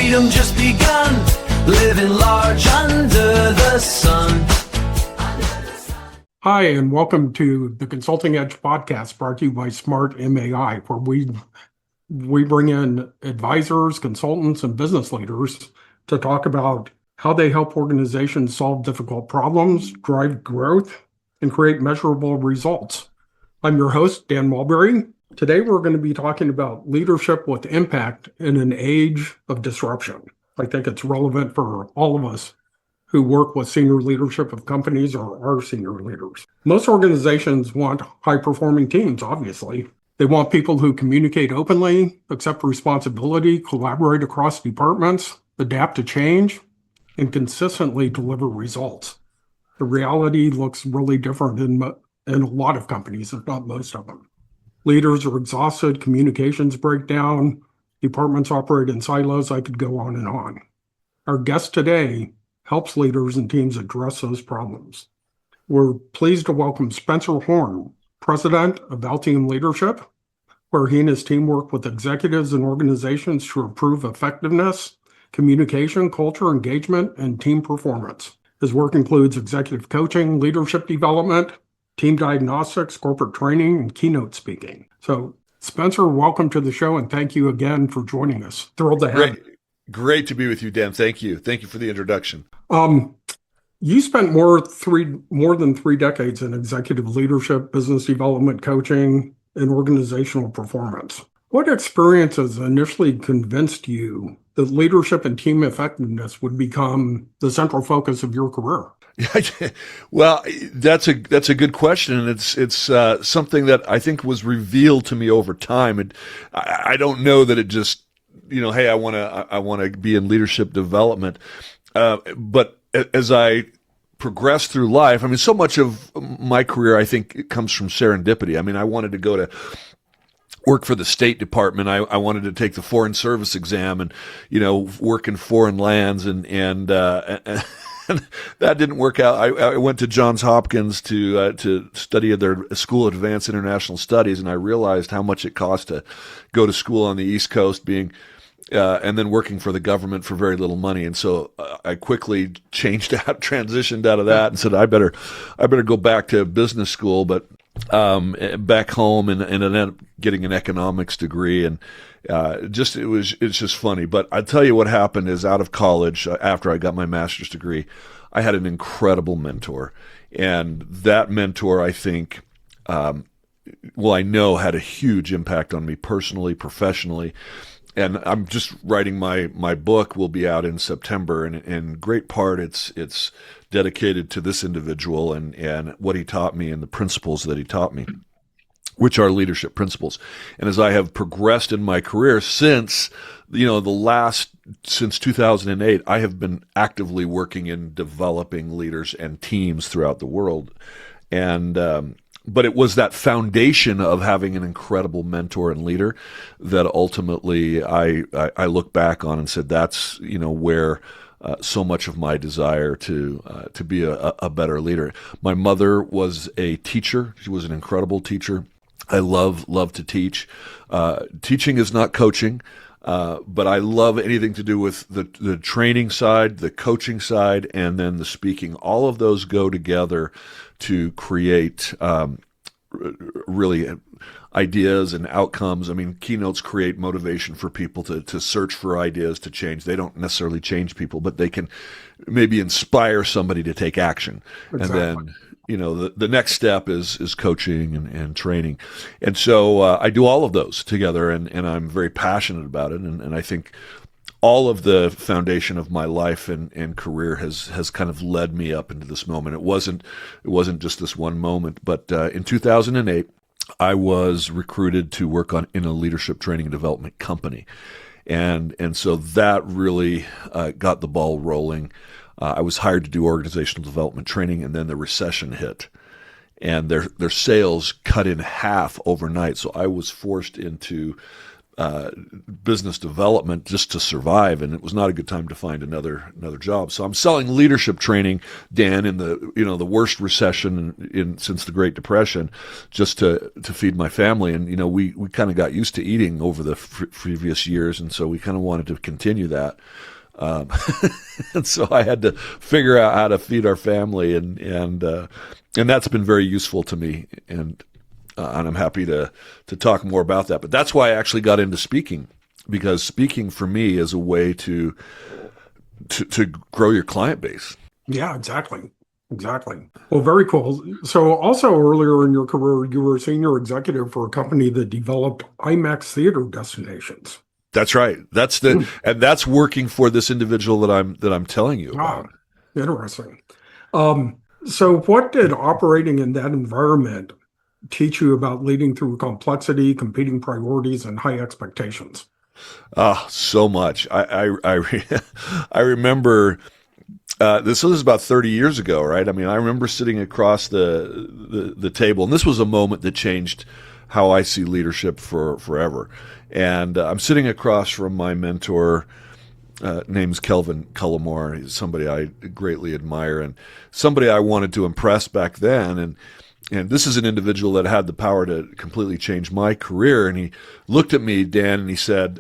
freedom just begun, living large under the sun. Hi, and welcome to the Consulting Edge podcast brought to you by Smart MAI, where we bring in advisors, consultants, and business leaders to talk about how they help organizations solve difficult problems, drive growth, and create measurable results. I'm your host, Dan Mulberry. Today, we're going to be talking about leadership with impact in an age of disruption. I think it's relevant for all of us who work with senior leadership of companies or are senior leaders. Most organizations want high-performing teams, obviously. They want people who communicate openly, accept responsibility, collaborate across departments, adapt to change, and consistently deliver results. The reality looks really different in a lot of companies, if not most of them. Leaders are exhausted, communications break down, departments operate in silos. I could go on and on. Our guest today helps leaders and teams address those problems. We're pleased to welcome Spencer Horn, president of Altium Leadership, where he and his team work with executives and organizations to improve effectiveness, communication, culture, engagement, and team performance. His work includes executive coaching, leadership development, team diagnostics, corporate training, and keynote speaking. So, Spencer, welcome to the show, and thank you again for joining us. Thrilled to have you. Great to be with you, Dan. Thank you. Thank you for the introduction. You spent more than 3 decades in executive leadership, business development, coaching, and organizational performance. What experiences initially convinced you that leadership and team effectiveness would become the central focus of your career? Well, that's a good question, and it's something that I think was revealed to me over time. And I don't know that it just, hey, I want to be in leadership development. But as I progress through life, so much of my career, I think, it comes from serendipity. I wanted to go to work for the State Department. I wanted to take the Foreign Service exam and, work in foreign lands and that didn't work out. I went to Johns Hopkins to study at their School of Advanced International Studies, and I realized how much it cost to go to school on the East Coast, and then working for the government for very little money. And so I quickly transitioned out of that and said, I better go back to business school, but back home and ended up getting an economics degree. And it's just funny. But I tell you what happened is, out of college, after I got my master's degree, I had an incredible mentor. And that mentor, I think, I know had a huge impact on me personally, professionally. And I'm just writing my book. Will be out in September, and in great part it's dedicated to this individual and what he taught me and the principles that he taught me, which are leadership principles. And as I have progressed in my career since 2008, I have been actively working in developing leaders and teams throughout the world. And but it was that foundation of having an incredible mentor and leader that ultimately I look back on and said, that's where so much of my desire to be a better leader. My mother was a teacher. She was an incredible teacher. I love to teach. Teaching is not coaching, but I love anything to do with the training side, the coaching side, and then the speaking. All of those go together to create really ideas and outcomes. Keynotes create motivation for people to search for ideas to change. They don't necessarily change people, but they can maybe inspire somebody to take action. Exactly. And then, the next step is coaching and training. And so I do all of those together, and I'm very passionate about it. And I think all of the foundation of my life and career has kind of led me up into this moment. It wasn't just this one moment, but in 2008, I was recruited to work in a leadership training and development company, and so that really got the ball rolling. I was hired to do organizational development training, and then the recession hit, and their sales cut in half overnight. So I was forced into business development just to survive, and it was not a good time to find another job. So I'm selling leadership training, Dan, in the worst recession since the Great Depression, just to feed my family. And we kind of got used to eating over the previous years, and so we kind of wanted to continue that. And so I had to figure out how to feed our family, and that's been very useful to me. And I'm happy to talk more about that. But that's why I actually got into speaking, because speaking for me is a way to grow your client base. Yeah, exactly. Well, very cool. So also earlier in your career, you were a senior executive for a company that developed IMAX theater destinations. That's right. And that's working for this individual that I'm telling you about. Interesting. So what did operating in that environment teach you about leading through complexity, competing priorities, and high expectations? So much. I remember, this was about 30 years ago, right? I mean, I remember sitting across the table, and this was a moment that changed how I see leadership forever. And I'm sitting across from my mentor, name's Kelvin Cullimore. He's somebody I greatly admire and somebody I wanted to impress back then. And this is an individual that had the power to completely change my career. And he looked at me, Dan, and he said,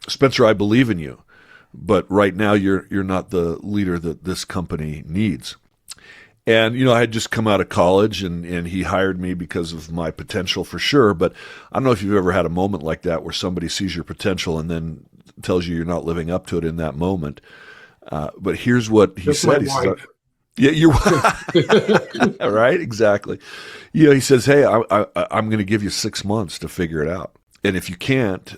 Spencer, I believe in you, but right now you're not the leader that this company needs. And, I had just come out of college, and he hired me because of my potential for sure. But I don't know if you've ever had a moment like that where somebody sees your potential and then tells you you're not living up to it in that moment. But here's what he said. He said, yeah, you're right. Exactly. He says, hey, I'm going to give you 6 months to figure it out. And if you can't,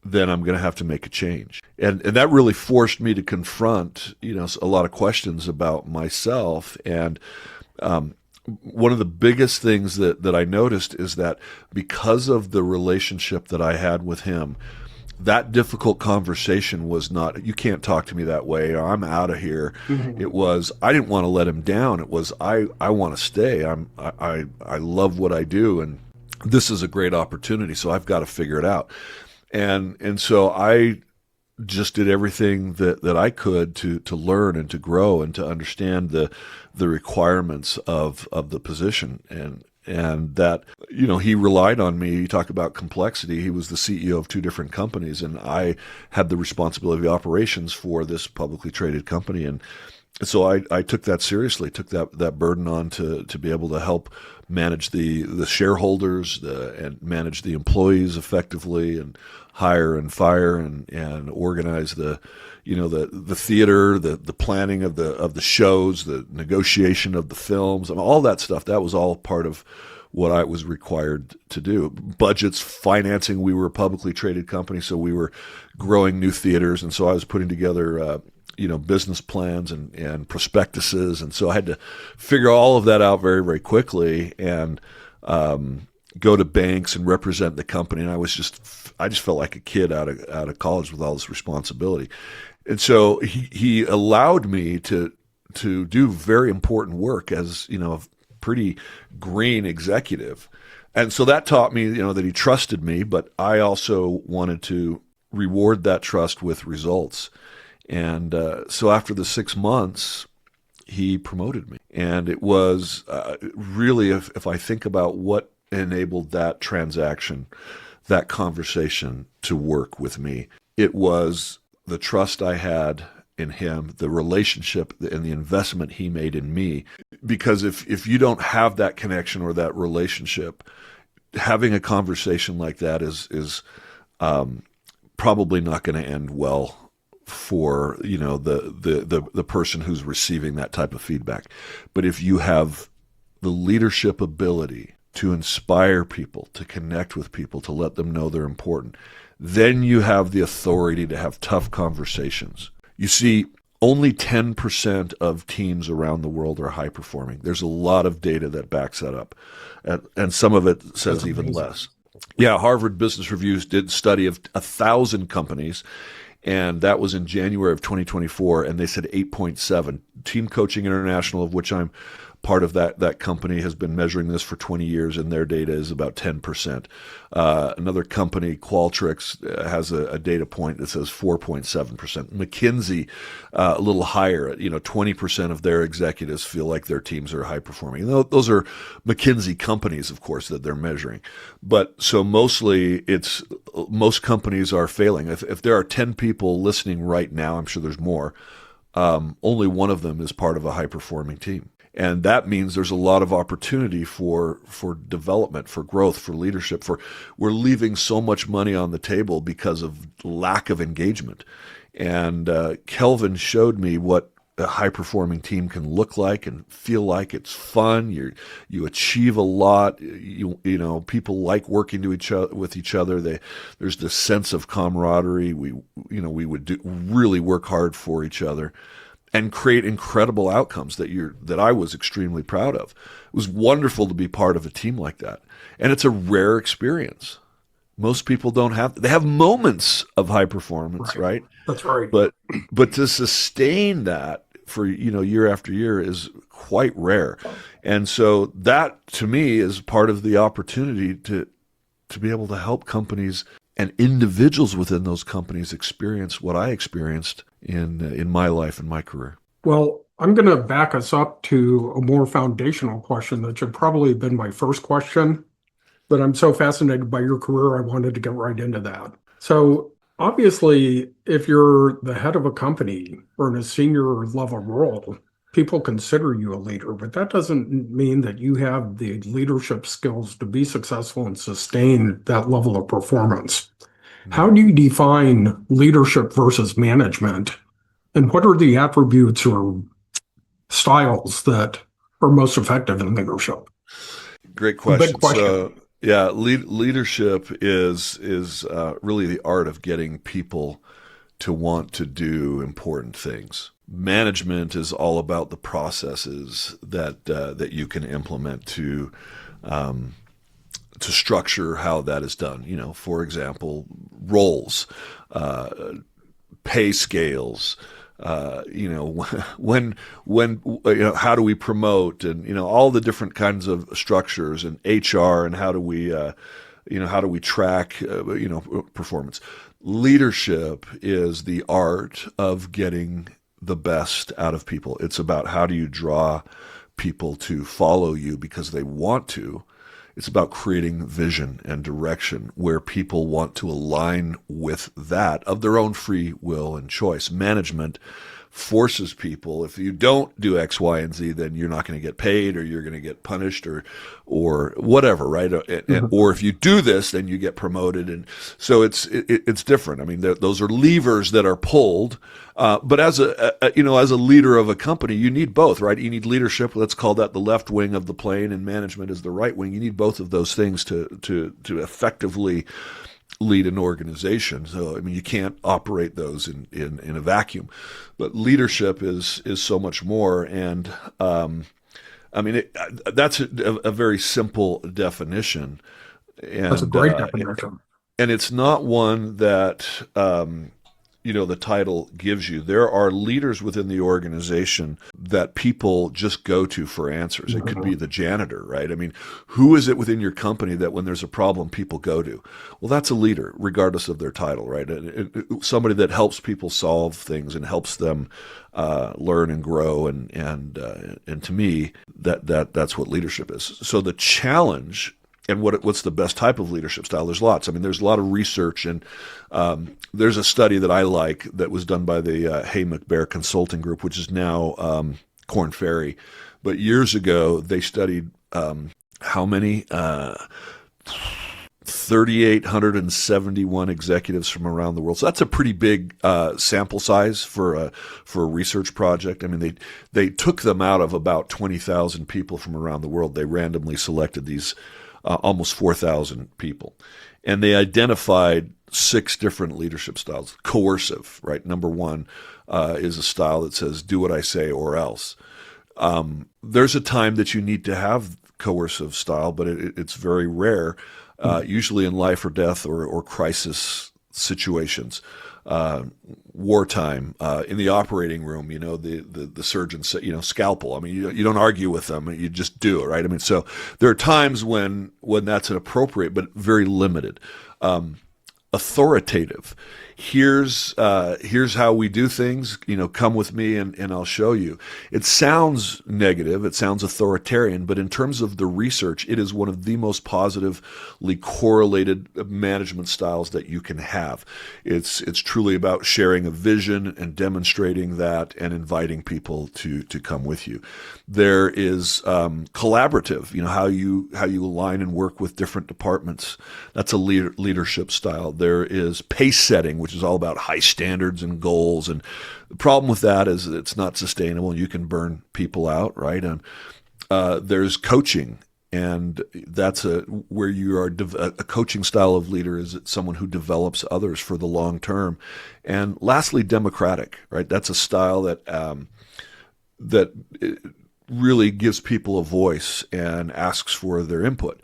then I'm going to have to make a change. And that really forced me to confront, a lot of questions about myself. And one of the biggest things that I noticed is that because of the relationship that I had with him, that difficult conversation was not, you can't talk to me that way, or I'm out of here. Mm-hmm. It was, I didn't want to let him down. It was, I want to stay. I love what I do, and this is a great opportunity, so I've got to figure it out. And so I just did everything that I could to learn and to grow and to understand the requirements of the position. And that, he relied on me. You talk about complexity. He was the CEO of 2 different companies, and I had the responsibility of the operations for this publicly traded company. And so I took that seriously, took that burden on to be able to help manage the shareholders and manage the employees effectively, and hire and fire and organize the theater, the planning of the shows, the negotiation of the films, and all that stuff. That was all part of what I was required to do. Budgets, financing. We were a publicly traded company, so we were growing new theaters, and so I was putting together business plans and prospectuses. And so I had to figure all of that out very, very quickly and go to banks and represent the company. And I just felt like a kid out of college with all this responsibility. And so he allowed me to do very important work as, a pretty green executive. And so that taught me, that he trusted me, but I also wanted to reward that trust with results. And so after the 6 months, he promoted me. And it was really, if I think about what enabled that transaction, that conversation to work with me, it was the trust I had in him, the relationship and the investment he made in me. Because if you don't have that connection or that relationship, having a conversation like that is probably not going to end well for the person who's receiving that type of feedback. But if you have the leadership ability to inspire people, to connect with people, to let them know they're important, then you have the authority to have tough conversations. You see, only 10% of teams around the world are high performing. There's a lot of data that backs that up, and some of it says even less. Yeah, Harvard Business Review did a study of 1,000 companies, and that was in January of 2024, and they said 8.7. Team Coaching International, of which I'm part of that company has been measuring this for 20 years, and their data is about 10%. Another company, Qualtrics, has a data point that says 4.7%. McKinsey, a little higher, 20% of their executives feel like their teams are high performing. Those are McKinsey companies, of course, that they're measuring. But so mostly most companies are failing. If there are 10 people listening right now, I'm sure there's more, only one of them is part of a high performing team. And that means there's a lot of opportunity for development, for growth, for leadership. We're leaving so much money on the table because of lack of engagement. And Kelvin showed me what a high-performing team can look like and feel like. It's fun. You achieve a lot. People like working with each other. There's this sense of camaraderie. We would really work hard for each other and create incredible outcomes that I was extremely proud of. It was wonderful to be part of a team like that. And it's a rare experience. Most people don't have, they have moments of high performance, right? That's right. But to sustain that for, year after year is quite rare. And so that to me is part of the opportunity to be able to help companies and individuals within those companies experience what I experienced in my life and my career. Well, I'm going to back us up to a more foundational question that should probably have been my first question, but I'm so fascinated by your career, I wanted to get right into that. So obviously, if you're the head of a company or in a senior level role, people consider you a leader, but that doesn't mean that you have the leadership skills to be successful and sustain that level of performance. How do you define leadership versus management? And what are the attributes or styles that are most effective in leadership? Great question. Big question. So, yeah, leadership is really the art of getting people to want to do important things. Management is all about the processes that you can implement to structure how that is done. For example, roles, pay scales. When how do we promote, and all the different kinds of structures, and HR, and how do we track performance. Leadership is the art of getting the best out of people. It's about how do you draw people to follow you because they want to. It's about creating vision and direction where people want to align with that of their own free will and choice. Management forces people, if you don't do X, Y, and Z, then you're not going to get paid, or you're going to get punished, or whatever, right? Or if you do this, then you get promoted. And so it's different. I mean, those are levers that are pulled. But as a leader of a company, you need both, right? You need leadership. Let's call that the left wing of the plane, and management is the right wing. You need both of those things to effectively lead an organization. So, I mean, you can't operate those in a vacuum. But leadership is so much more. And that's a very simple definition. And, That's a great definition. And it's not one that the title gives you. There are leaders within the organization that people just go to for answers. It could be the janitor, right? I mean, who is it within your company that when there's a problem, people go to? Well, that's a leader, regardless of their title, right? Somebody that helps people solve things and helps them learn and grow. And to me, that's what leadership is. So the challenge. And what's the best type of leadership style? There's lots. I mean, there's a lot of research, and there's a study that I like that was done by the Hay McBear Consulting Group, which is now Korn Ferry. But years ago, they studied how many 3,871 executives from around the world. So that's a pretty big sample size for a research project. I mean, they took them out of about 20,000 people from around the world. They randomly selected these. Almost 4,000 people. And they identified 6 different leadership styles. Coercive, right? Number one is a style that says, do what I say or else. There's a time that you need to have coercive style, but it's very rare, usually in life or death or crisis situations. wartime, in the operating room, the surgeon said, scalpel. I mean, you don't argue with them, you just do it, right? I mean, so there are times when that's inappropriate, but very limited. Authoritative. Here's how we do things. Come with me and I'll show you. It sounds negative. It sounds authoritarian, but in terms of the research, it is one of the most positively correlated management styles that you can have. It's truly about sharing a vision and demonstrating that and inviting people to come with you. There is collaborative. How you align and work with different departments. That's a leadership style. There is pace setting, which is all about high standards and goals. And the problem with that is it's not sustainable and you can burn people out, right? And there's coaching, and that's where you are a coaching style of leader is someone who develops others for the long term. And lastly, democratic, right? That's a style that really gives people a voice and asks for their input.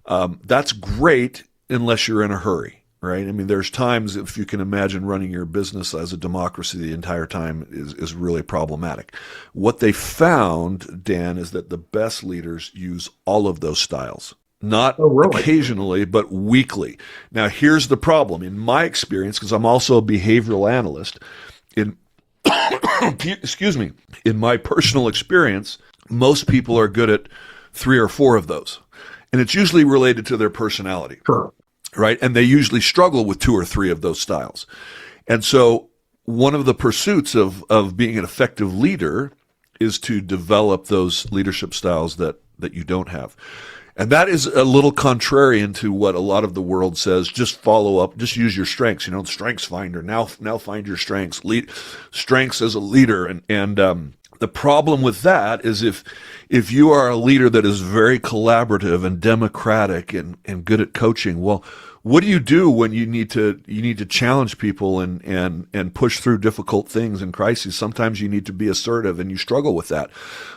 That's great unless you're in a hurry. Right? I mean, there's times, if you can imagine running your business as a democracy the entire time is really problematic. What they found, Dan, is that the best leaders use all of those styles. Not occasionally, but weekly. Now, here's the problem. In my experience, because I'm also a behavioral analyst, excuse me, in my personal experience, most people are good at 3 or 4 of those. And it's usually related to their personality. Sure. Right? And they usually struggle with 2 or 3 of those styles. And so one of the pursuits of being an effective leader is to develop those leadership styles that you don't have. And that is a little contrarian to what a lot of the world says. Just follow up, just use your strengths, strengths finder. Now find your strengths, strengths as a leader. And the problem with that is if you are a leader that is very collaborative and democratic and good at coaching, well, what do you do when you need to challenge people and push through difficult things and crises? Sometimes you need to be assertive and you struggle with that.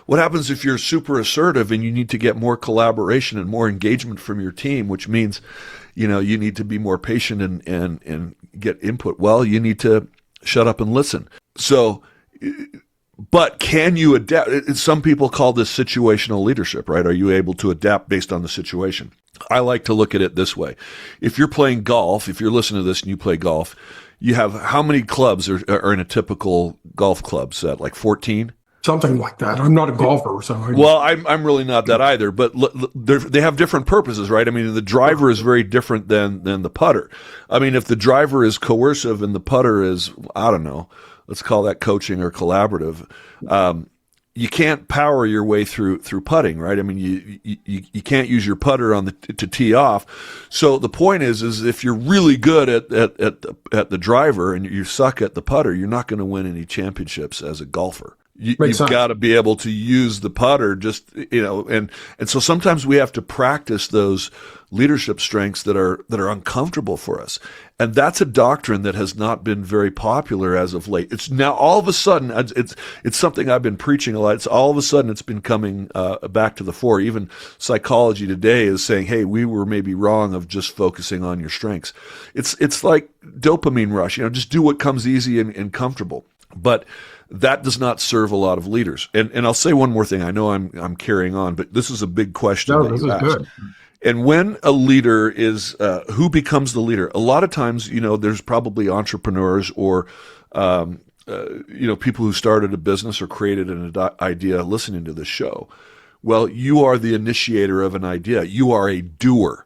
What happens if you're super assertive and you need to get more collaboration and more engagement from your team, which means, you need to be more patient and get input? Well, you need to shut up and listen. So, but can you adapt? Some people call this situational leadership, right? Are you able to adapt based on the situation? I like to look at it this way. If you're playing golf, if you're listening to this and you play golf, you have how many clubs are in a typical golf club set? Like 14? Something like that. I'm not a golfer, so. Well, I'm really not that either, but they have different purposes, right? I mean, the driver is very different than the putter. I mean, if the driver is coercive and the putter is, I don't know, let's call that coaching or collaborative. You can't power your way through putting, right? I mean, you can't use your putter to tee off. So the point is if you're really good at the driver and you suck at the putter, you're not going to win any championships as a golfer. You've got to be able to use the putter and so sometimes we have to practice those leadership strengths that are uncomfortable for us. And that's a doctrine that has not been very popular as of late. It's now all of a sudden, it's something I've been preaching a lot. It's all of a sudden it's been coming back to the fore. Even psychology today is saying, hey, we were maybe wrong of just focusing on your strengths. It's like dopamine rush, just do what comes easy and comfortable. But that does not serve a lot of leaders. And I'll say one more thing. I know I'm carrying on, but this is a big question. No, this is good. And when a leader is, who becomes the leader? A lot of times, there's probably entrepreneurs or, people who started a business or created an idea listening to this show. Well, you are the initiator of an idea. You are a doer.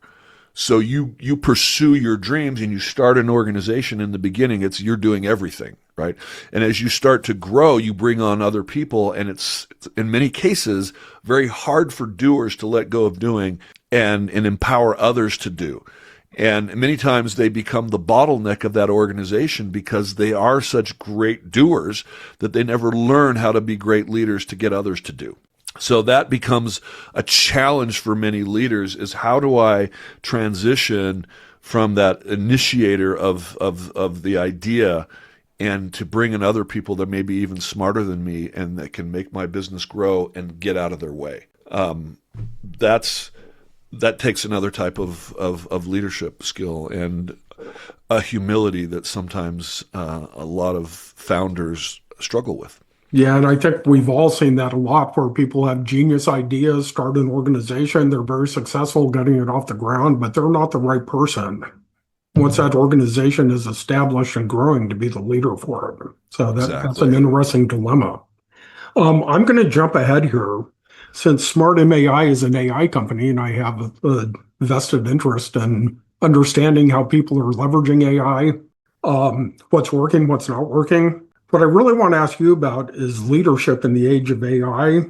So you pursue your dreams and you start an organization. In the beginning, you're doing everything, right? And as you start to grow, you bring on other people, and it's in many cases very hard for doers to let go of doing and empower others to do. And many times they become the bottleneck of that organization because they are such great doers that they never learn how to be great leaders to get others to do. So that becomes a challenge for many leaders, is how do I transition from that initiator of the idea and to bring in other people that may be even smarter than me and that can make my business grow and get out of their way. That takes another type of leadership skill. And a humility that sometimes a lot of founders struggle with. Yeah, and I think we've all seen that a lot where people have genius ideas, start an organization, they're very successful getting it off the ground, but they're not the right person once that organization is established and growing to be the leader for it. So that's Exactly. an interesting dilemma. I'm going to jump ahead here. Since Smart MAI is an AI company and I have a vested interest in understanding how people are leveraging AI, what's working, what's not working. What I really want to ask you about is leadership in the age of AI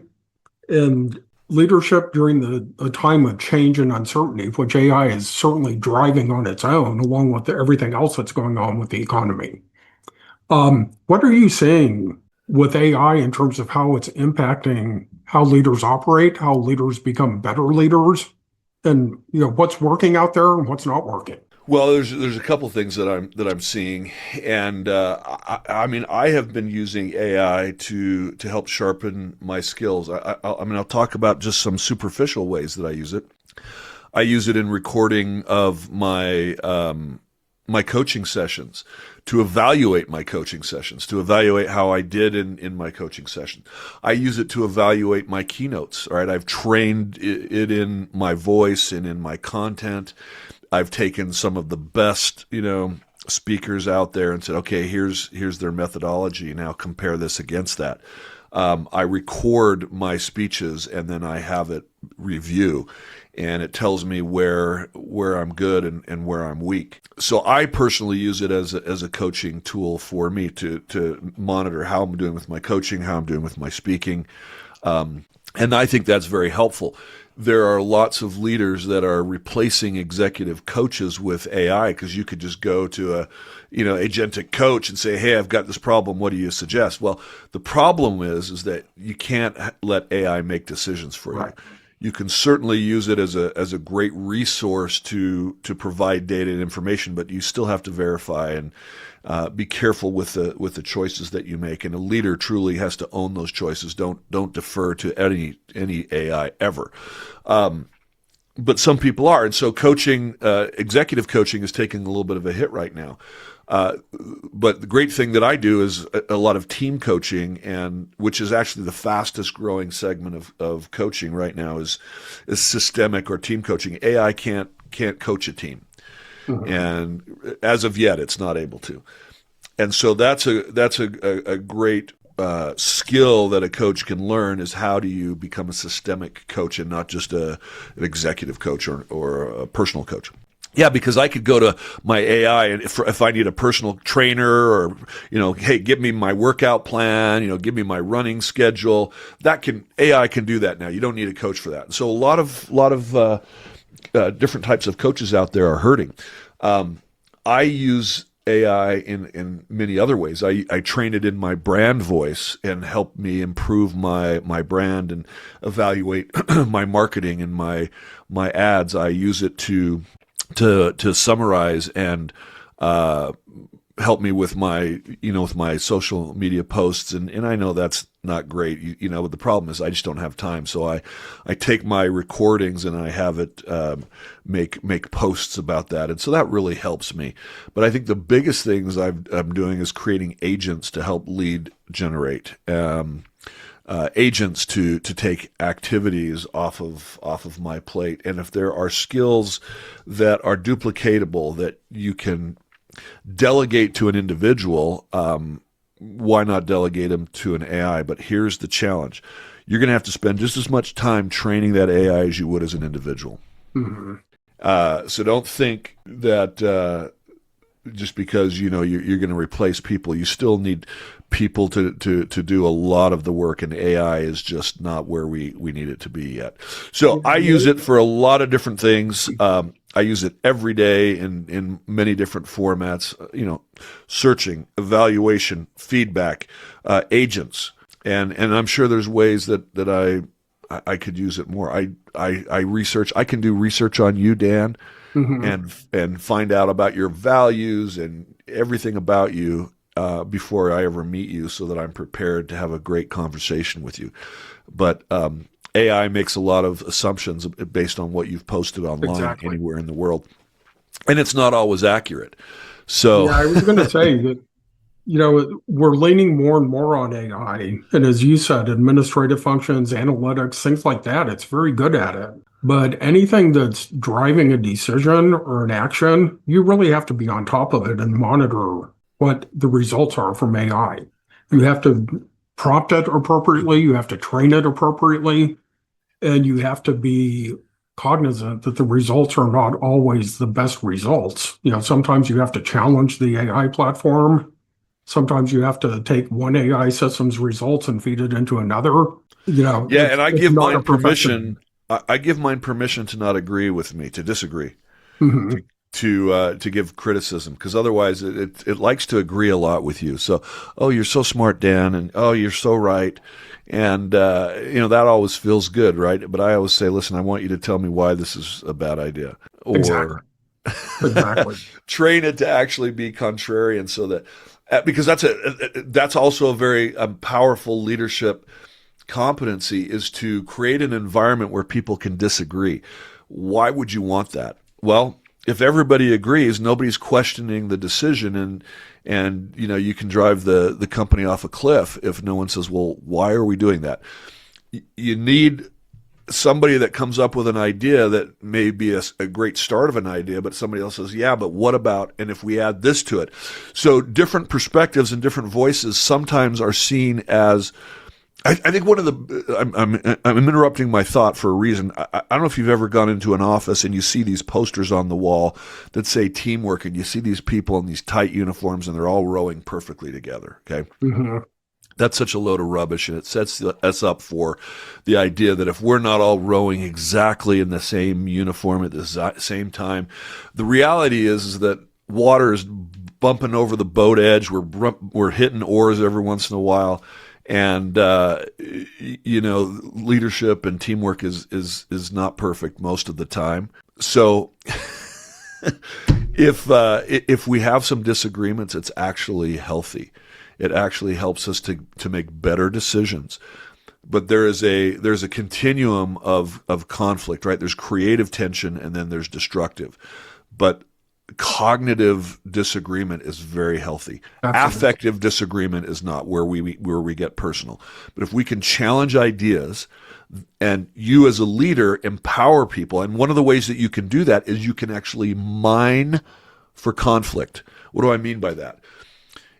and leadership during a time of change and uncertainty, which AI is certainly driving on its own, along with everything else that's going on with the economy. What are you seeing with AI in terms of how it's impacting how leaders operate, how leaders become better leaders, and what's working out there and what's not working? Well, there's a couple things that I'm seeing, and I mean I have been using AI to help sharpen my skills. I mean I'll talk about just some superficial ways that I use it. I use it in recording of my my coaching sessions, to evaluate my coaching sessions, to evaluate how I did in my coaching session. I use it to evaluate my keynotes. All right, I've trained it in my voice and in my content. I've taken some of the best, speakers out there and said, okay, here's their methodology. Now compare this against that. I record my speeches and then I have it review, and it tells me where I'm good and where I'm weak. So I personally use it as a coaching tool for me to monitor how I'm doing with my coaching, how I'm doing with my speaking. And I think that's very helpful. There are lots of leaders that are replacing executive coaches with AI, because you could just go to a, agentic coach and say, hey, I've got this problem. What do you suggest? Well, the problem is that you can't let AI make decisions for you. Right. You can certainly use it as a great resource to provide data and information, but you still have to verify and be careful with the choices that you make. And a leader truly has to own those choices. Don't defer to any AI ever. But some people are, and so coaching, executive coaching, is taking a little bit of a hit right now. But the great thing that I do is a lot of team coaching, and which is actually the fastest growing segment of coaching right now is systemic or team coaching. AI can't coach a team. Mm-hmm. And as of yet, it's not able to. And so that's a great skill that a coach can learn, is how do you become a systemic coach and not just an executive coach or a personal coach. Yeah, because I could go to my AI, and if I need a personal trainer, or hey, give me my workout plan, give me my running schedule. AI can do that now. You don't need a coach for that. So a lot of different types of coaches out there are hurting. I use AI in many other ways. I train it in my brand voice and help me improve my brand and evaluate my marketing and my ads. I use it to summarize and help me with my social media posts, and I know that's not great, but the problem is I just don't have time. So I take my recordings and I have it make posts about that, and so that really helps me. But I think the biggest things I'm doing is creating agents to help lead generate. Agents to take activities off of my plate. And if there are skills that are duplicatable that you can delegate to an individual, why not delegate them to an AI? But here's the challenge. You're going to have to spend just as much time training that AI as you would as an individual. Mm-hmm. So don't think that just because you're going to replace people, you still need people to do a lot of the work, and AI is just not where we need it to be yet. So I use it for a lot of different things. I use it every day in many different formats, searching, evaluation, feedback, agents. And I'm sure there's ways that I could use it more. I research. I can do research on you, Dan, mm-hmm. and find out about your values and everything about you before I ever meet you, so that I'm prepared to have a great conversation with you. But AI makes a lot of assumptions based on what you've posted online. Exactly. Anywhere in the world. and it's not always accurate. So Yeah, I was going to say that, we're leaning more and more on AI. And as you said, administrative functions, analytics, things like that, it's very good at it. But anything that's driving a decision or an action, you really have to be on top of it and monitor what the results are from AI. You have to prompt it appropriately, you have to train it appropriately, and you have to be cognizant that the results are not always the best results. Sometimes you have to challenge the AI platform. Sometimes you have to take one AI system's results and feed it into another. yeah, and I it's give not a mine perfection. permission. I give mine permission to not agree with me, to disagree, Mhm. to give criticism, because otherwise it likes to agree a lot with you. So, oh, you're so smart, Dan, and oh, you're so right, and that always feels good, right? But I always say, listen, I want you to tell me why this is a bad idea, Exactly. or Exactly. train it to actually be contrarian, so that because that's also a very powerful leadership competency, is to create an environment where people can disagree. Why would you want that? Well, if everybody agrees, nobody's questioning the decision, and you can drive the company off a cliff if no one says, well, why are we doing that? You need somebody that comes up with an idea that may be a great start of an idea, but somebody else says, yeah, but what about, and if we add this to it? So different perspectives and different voices sometimes are seen as, I think one of the, I'm interrupting my thought for a reason. I don't know if you've ever gone into an office and you see these posters on the wall that say teamwork, and you see these people in these tight uniforms and they're all rowing perfectly together. Okay. Mhm. That's such a load of rubbish, and it sets us up for the idea that if we're not all rowing exactly in the same uniform at the same time, the reality is that water is bumping over the boat edge. We're hitting oars every once in a while, and leadership and teamwork is not perfect most of the time. So if we have some disagreements, it's actually healthy. It actually helps us to make better decisions. But there's a continuum of conflict, right? There's creative tension, and then there's destructive. But cognitive disagreement is very healthy. Absolutely. Affective disagreement is not, where we get personal. But if we can challenge ideas, and you as a leader empower people, and one of the ways that you can do that is you can actually mine for conflict. What do I mean by that?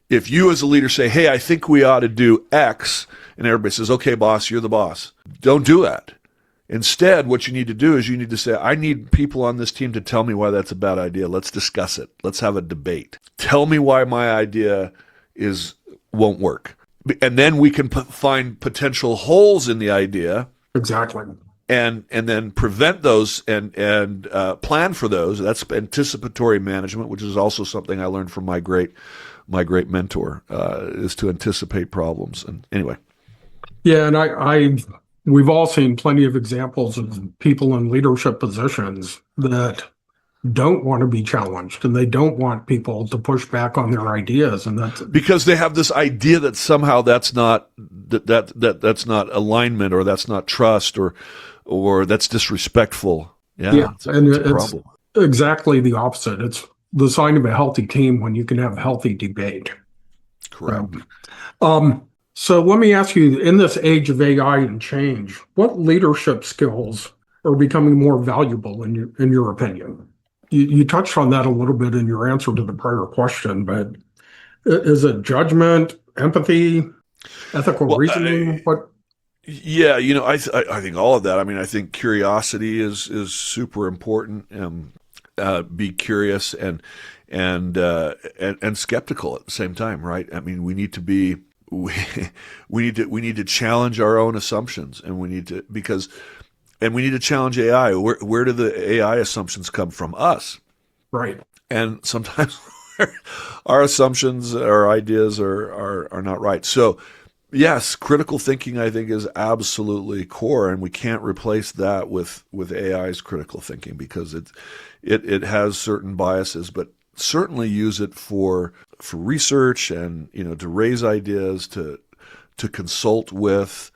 If you as a leader say, hey, I think we ought to do X, and everybody says, okay, boss, you're the boss. Don't do that. Instead, what you need to do is you need to say, I need people on this team to tell me why that's a bad idea. Let's discuss it. Let's have a debate. Tell me why my idea won't work. And then we can find potential holes in the idea. Exactly. And then prevent those and plan for those. That's anticipatory management, which is also something I learned from my great mentor, is to anticipate problems. And anyway. Yeah, and we've all seen plenty of examples of people in leadership positions that don't want to be challenged, and they don't want people to push back on their ideas, and that's because they have this idea that somehow that's not that's not alignment, or that's not trust, or that's disrespectful. Yeah, it's a problem. Exactly the opposite. It's the sign of a healthy team when you can have healthy debate. Correct. So let me ask you, in this age of AI and change, what leadership skills are becoming more valuable in your opinion? You touched on that a little bit in your answer to the prior question, but is it judgment, empathy, ethical reasoning? Yeah, I think all of that. I mean, I think curiosity is super important. Be curious and skeptical at the same time, right? I mean, we need to challenge our own assumptions, and we need to challenge AI. Where do the AI assumptions come from? Us, right? And sometimes our assumptions, our ideas are not right. So, yes, critical thinking, I think, is absolutely core, and we can't replace that with AI's critical thinking, because it has certain biases, but certainly use it for research, and to raise ideas, to consult with,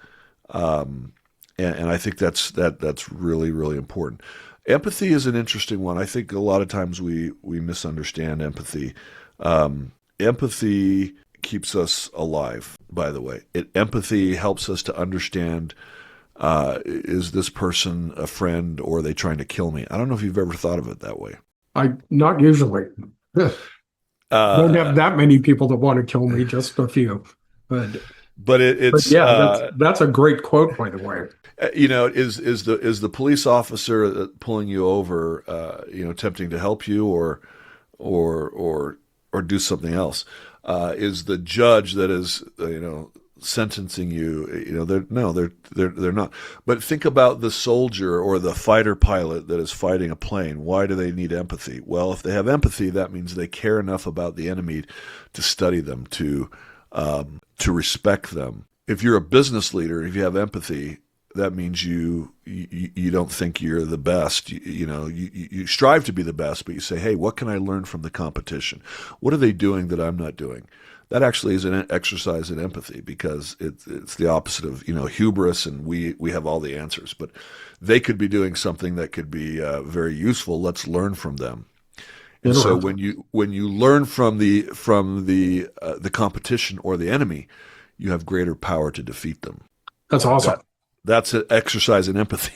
and I think that's really, really important. Empathy is an interesting one. I think a lot of times we misunderstand empathy. Empathy keeps us alive, by the way. Empathy helps us to understand, is this person a friend or are they trying to kill me? I don't know if you've ever thought of it that way. Not usually. Don't have that many people that want to kill me, just a few. But it's yeah, that's a great quote, by the way. Is the police officer pulling you over, attempting to help you or do something else? Is the judge that is, sentencing you, they're not. But think about the soldier or the fighter pilot that is fighting a plane. Why do they need empathy? Well, if they have empathy, that means they care enough about the enemy to study them, to respect them. If you're a business leader, if you have empathy, that means you don't think you're the best. You strive to be the best, but you say, hey, what can I learn from the competition? What are they doing that I'm not doing? That actually is an exercise in empathy, because it's the opposite of hubris, and we have all the answers. But they could be doing something that could be very useful. Let's learn from them. And so when you learn from the competition or the enemy, you have greater power to defeat them. That's awesome. That's an exercise in empathy.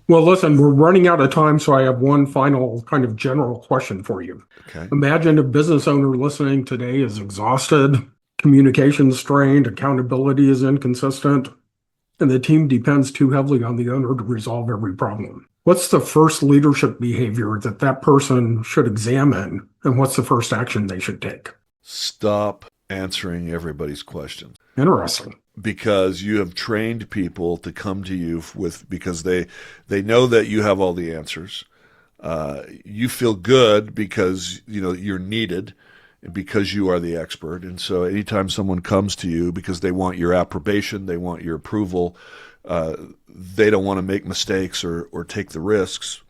Well, listen, we're running out of time, so I have one final kind of general question for you. Okay. Imagine a business owner listening today is exhausted, communication strained, accountability is inconsistent, and the team depends too heavily on the owner to resolve every problem. What's the first leadership behavior that person should examine, and what's the first action they should take? Stop answering everybody's questions. Interesting. Because you have trained people to come to you because they know that you have all the answers. You feel good because you're needed, because you are the expert. And so anytime someone comes to you because they want your approbation, they want your approval, they don't want to make mistakes or take the risks,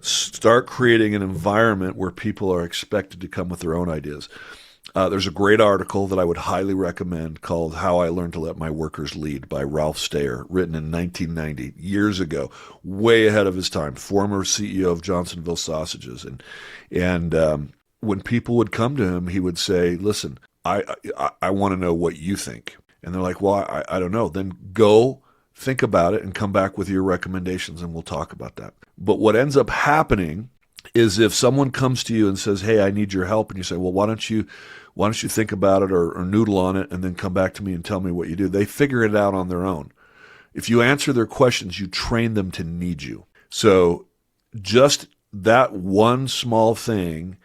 start creating an environment where people are expected to come with their own ideas. There's a great article that I would highly recommend called How I Learned to Let My Workers Lead by Ralph Steyer, written in 1990, years ago, way ahead of his time, former CEO of Johnsonville Sausages. And when people would come to him, he would say, listen, I want to know what you think. And they're like, well, I don't know. Then go think about it and come back with your recommendations and we'll talk about that. But what ends up happening is if someone comes to you and says, hey, I need your help, and you say, well, why don't you think about it or noodle on it and then come back to me and tell me what you do? They figure it out on their own. If you answer their questions, you train them to need you. So just that one small thing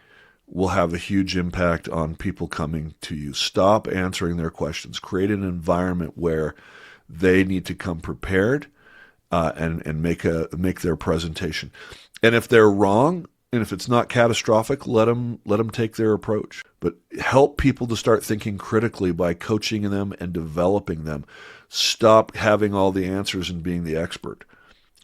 will have a huge impact on people coming to you. Stop answering their questions. Create an environment where they need to come prepared and make their presentation. And if they're wrong, and if it's not catastrophic, let them take their approach. But help people to start thinking critically by coaching them and developing them. Stop having all the answers and being the expert.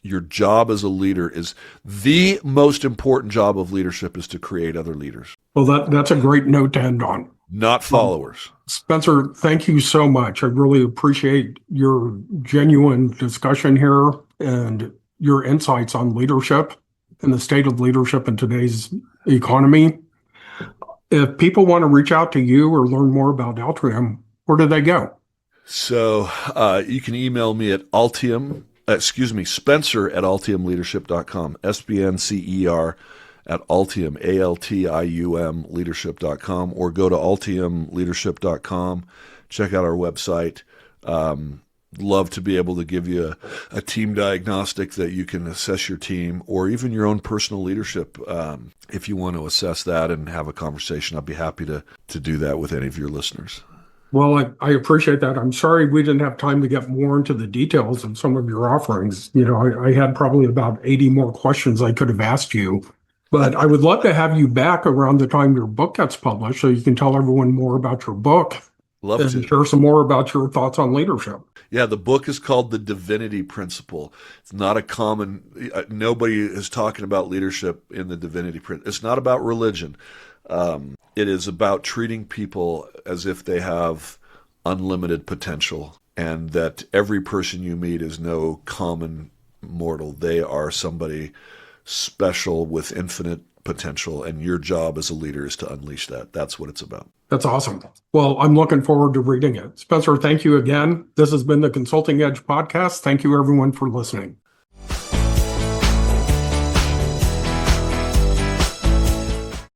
Your job as a leader is the most important job of leadership, is to create other leaders. Well, that's a great note to end on. Not followers. Spencer, thank you so much. I really appreciate your genuine discussion here and your insights on leadership and the state of leadership in today's economy. If people want to reach out to you or learn more about Altium, where do they go? So you can email me at Spencer at altiumleadership.com, SBNCER at Altium, ALTIUM leadership.com, or go to altiumleadership.com, check out our website. Love to be able to give you a team diagnostic that you can assess your team, or even your own personal leadership. If you want to assess that and have a conversation, I'd be happy to do that with any of your listeners. Well, I appreciate that. I'm sorry we didn't have time to get more into the details of some of your offerings. I had probably about 80 more questions I could have asked you, but I would love to have you back around the time your book gets published so you can tell everyone more about your book. Love and to share some more about your thoughts on leadership. Yeah, the book is called The Divinity Principle. It's not a common, nobody is talking about leadership in the Divinity Principle. It's not about religion. It is about treating people as if they have unlimited potential, and that every person you meet is no common mortal. They are somebody special with infinite potential, and your job as a leader is to unleash that. That's what it's about. That's awesome. Well, I'm looking forward to reading it. Spencer, thank you again. This has been the Consulting Edge podcast. Thank you, everyone, for listening.